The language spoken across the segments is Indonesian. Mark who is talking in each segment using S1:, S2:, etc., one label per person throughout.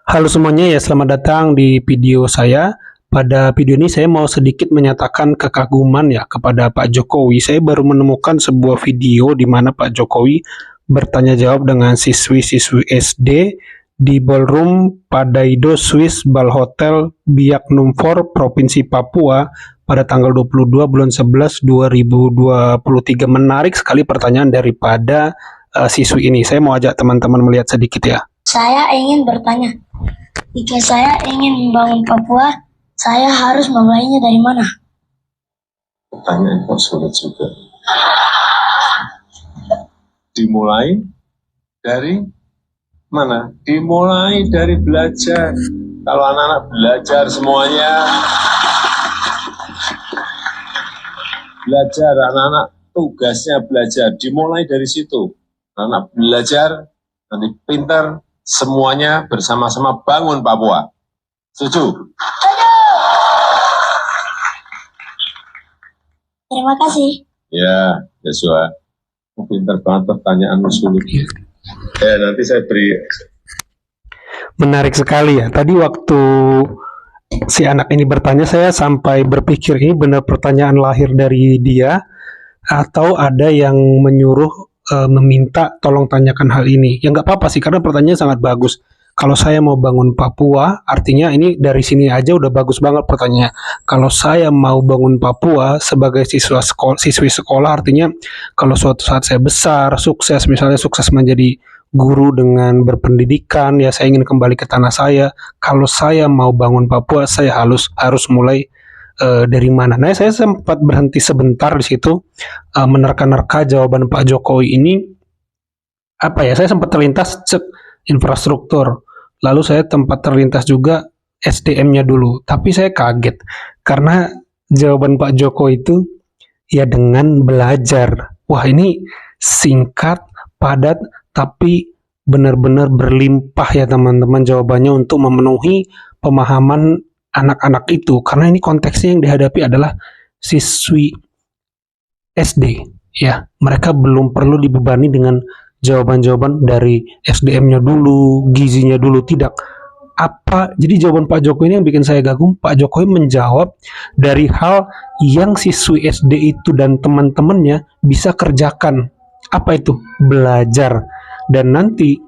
S1: Halo semuanya ya, selamat datang di video saya. Pada video ini saya mau sedikit menyatakan kekaguman ya kepada Pak Jokowi. Saya baru menemukan sebuah video di mana Pak Jokowi bertanya jawab dengan siswi-siswi SD di ballroom Padaido Swiss Bal Hotel Biak Numfor, Provinsi Papua pada tanggal 22 bulan 11 2023. Menarik sekali pertanyaan daripada siswi ini. Saya mau ajak teman-teman melihat sedikit ya.
S2: Saya ingin bertanya, jika saya ingin membangun Papua, saya harus memulainya dari mana?
S3: Pertanyaan kok sulit juga. Dimulai dari mana? Dimulai dari belajar. Kalau anak-anak belajar semuanya, belajar, anak-anak tugasnya belajar. Dimulai dari situ. Anak belajar, nanti pintar, semuanya bersama-sama bangun Papua. Setuju?
S2: Terima kasih.
S3: Ya, Joshua. Pintar banget pertanyaan sulit. Ya, nanti saya beri.
S1: Menarik sekali ya. Tadi waktu si anak ini bertanya, saya sampai berpikir ini benar pertanyaan lahir dari dia atau ada yang menyuruh meminta tolong tanyakan hal ini. Ya nggak apa-apa sih, karena pertanyaannya sangat bagus. Kalau saya mau bangun Papua, artinya ini dari sini aja udah bagus banget pertanyaannya. Kalau saya mau bangun Papua sebagai siswi sekolah, artinya kalau suatu saat saya besar, sukses, misalnya sukses menjadi guru dengan berpendidikan, ya saya ingin kembali ke tanah saya. Kalau saya mau bangun Papua, saya harus mulai dari mana. Nah, saya sempat berhenti sebentar di situ menerka-nerka jawaban Pak Jokowi ini. Apa ya? Saya sempat terlintas infrastruktur. Lalu saya tempat terlintas juga SDM-nya dulu. Tapi saya kaget karena jawaban Pak Jokowi itu ya dengan belajar. Wah, ini singkat, padat, tapi benar-benar berlimpah ya teman-teman jawabannya untuk memenuhi pemahaman anak-anak itu, karena ini konteksnya yang dihadapi adalah siswi SD ya. Mereka belum perlu dibebani dengan jawaban-jawaban dari SDM-nya dulu, gizinya dulu, tidak. Jadi jawaban Pak Jokowi ini yang bikin saya kagum. Pak Jokowi menjawab dari hal yang siswi SD itu dan teman-temannya bisa kerjakan. Apa itu? Belajar. Dan nanti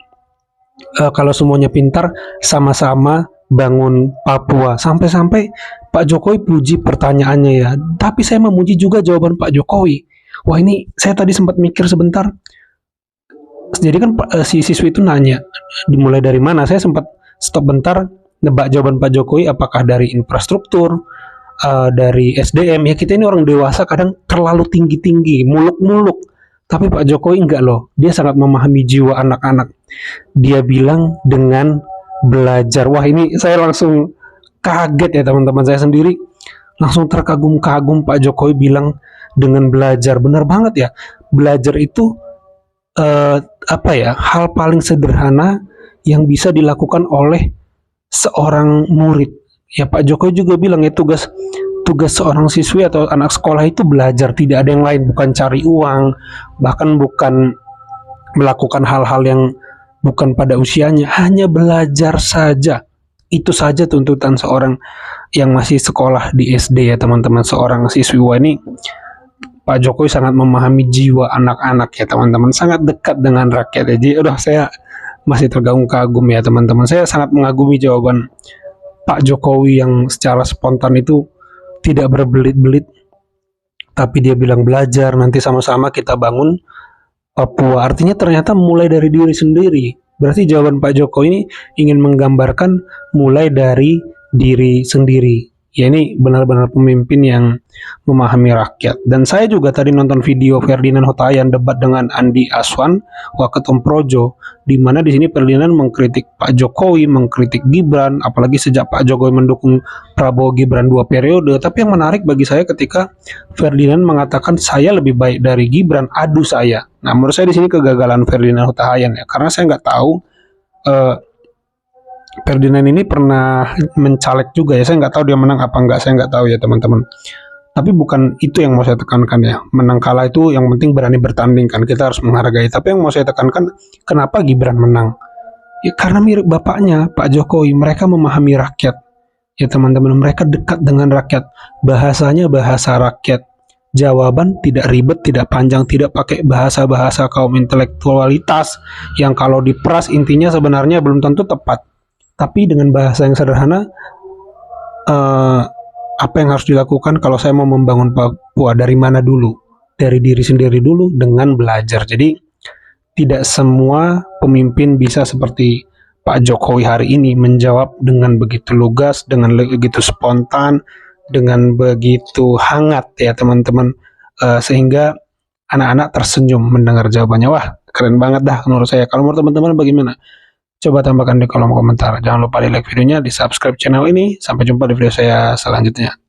S1: kalau semuanya pintar, sama-sama bangun Papua. Sampai-sampai Pak Jokowi puji pertanyaannya ya. Tapi saya memuji juga jawaban Pak Jokowi. Wah, ini saya tadi sempat mikir sebentar. Jadi kan si siswi itu nanya, dimulai dari mana? Saya sempat stop bentar, nebak jawaban Pak Jokowi apakah dari infrastruktur, dari SDM. Ya kita ini orang dewasa kadang terlalu tinggi-tinggi, muluk-muluk. Tapi Pak Jokowi enggak loh. Dia sangat memahami jiwa anak-anak. Dia bilang dengan belajar. Wah, ini saya langsung kaget ya teman-teman. Saya sendiri langsung terkagum-kagum. Pak Jokowi bilang dengan belajar. Benar banget ya. Belajar itu hal paling sederhana yang bisa dilakukan oleh seorang murid. Ya Pak Jokowi juga bilang ya tugas seorang siswi atau anak sekolah itu belajar, tidak ada yang lain, bukan cari uang, bahkan bukan melakukan hal-hal yang bukan pada usianya, hanya belajar saja. Itu saja tuntutan seorang yang masih sekolah di SD ya teman-teman, seorang siswi. Wah, ini Pak Jokowi sangat memahami jiwa anak-anak ya teman-teman, sangat dekat dengan rakyat ya. Jadi saya masih terkagum-kagum ya teman-teman. Saya sangat mengagumi jawaban Pak Jokowi yang secara spontan itu tidak berbelit-belit, tapi dia bilang belajar, nanti sama-sama kita bangun Papua. Artinya ternyata mulai dari diri sendiri. Berarti jawaban Pak Jokowi ini ingin menggambarkan mulai dari diri sendiri. Ya, ini benar-benar pemimpin yang memahami rakyat. Dan saya juga tadi nonton video Ferdinand Huta-Hayan debat dengan Andi Aswan, Waketum Projo, di mana di sini Ferdinand mengkritik Pak Jokowi, mengkritik Gibran, apalagi sejak Pak Jokowi mendukung Prabowo Gibran 2 periode. Tapi yang menarik bagi saya ketika Ferdinand mengatakan saya lebih baik dari Gibran, adu saya. Nah, menurut saya di sini kegagalan Ferdinand Huta-Hayan ya, karena saya nggak tahu Ferdinand ini pernah mencaleg juga ya. Saya nggak tahu dia menang apa enggak, saya nggak tahu ya teman-teman. Tapi bukan itu yang mau saya tekankan ya. Menang kalah itu yang penting berani bertanding kan. Kita harus menghargai. Tapi yang mau saya tekankan, kenapa Gibran menang? Ya karena mirip bapaknya, Pak Jokowi, mereka memahami rakyat. Ya teman-teman, mereka dekat dengan rakyat. Bahasanya bahasa rakyat. Jawaban tidak ribet, tidak panjang, tidak pakai bahasa-bahasa kaum intelektualitas yang kalau diperas intinya sebenarnya belum tentu tepat. Tapi dengan bahasa yang sederhana, apa yang harus dilakukan kalau saya mau membangun Papua, dari mana dulu? Dari diri sendiri dulu dengan belajar. Jadi tidak semua pemimpin bisa seperti Pak Jokowi hari ini menjawab dengan begitu lugas, dengan begitu spontan, dengan begitu hangat ya teman-teman. Sehingga anak-anak tersenyum mendengar jawabannya. Wah, keren banget dah menurut saya. Kalau menurut teman-teman bagaimana? Coba tambahkan di kolom komentar. Jangan lupa di like videonya, di subscribe channel ini. Sampai jumpa di video saya selanjutnya.